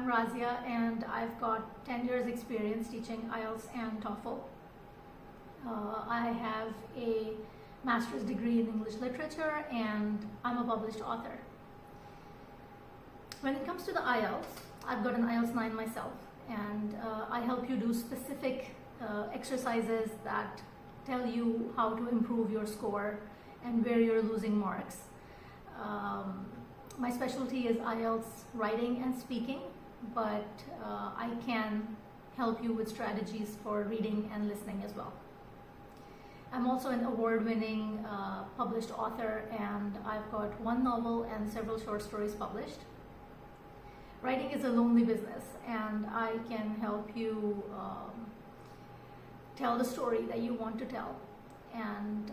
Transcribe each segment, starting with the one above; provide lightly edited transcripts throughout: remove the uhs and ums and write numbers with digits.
I'm Razia and I've got 10 years experience teaching IELTS and TOEFL. I have a master's degree in English literature and I'm a published author. When it comes to the IELTS, I've got an IELTS 9 myself, and I help you do specific exercises that tell you how to improve your score and where you're losing marks. My specialty is IELTS writing and speaking, but I can help you with strategies for reading and listening as well. I'm also an award-winning published author, and I've got one novel and several short stories published. Writing is a lonely business, and I can help you tell the story that you want to tell and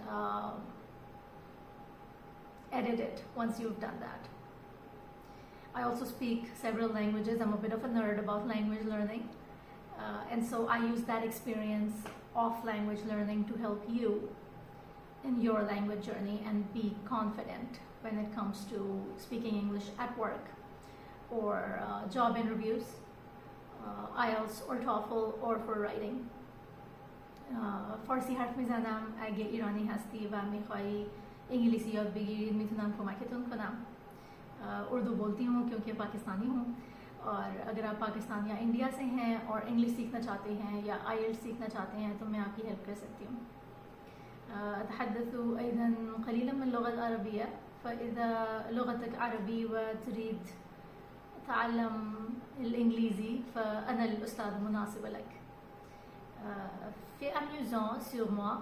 edit it once you've done that. I also speak several languages. I'm a bit of a nerd about language learning, and so I use that experience of language learning to help you in your language journey and be confident when it comes to speaking English at work or job interviews, IELTS or TOEFL, or for writing. فارسی حرف میزنم. اگه ایرانی هستی و میخوایی انگلیسی یاد بگیرید میتونم کمکتون کنم. اردو बोलती हूँ क्योंकि पाकिस्तानी हूँ, और अगर आप पाकिस्तान या India से हैं और इंग्लिश सीखना चाहते हैं या IELTS सीखना चाहते हैं तो मैं आपकी हेल्प कर सकती हूँ. أتحدث أيضا قليلا من اللغة العربية, فإذا لغتك عربي وتريد تعلم الإنجليزي فأنا الأستاذ المناسبة لك. Fait amusant sur moi,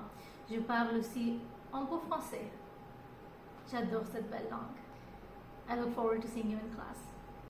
je parle aussi un peu français. J'adore cette belle langue. I look forward to seeing you in class.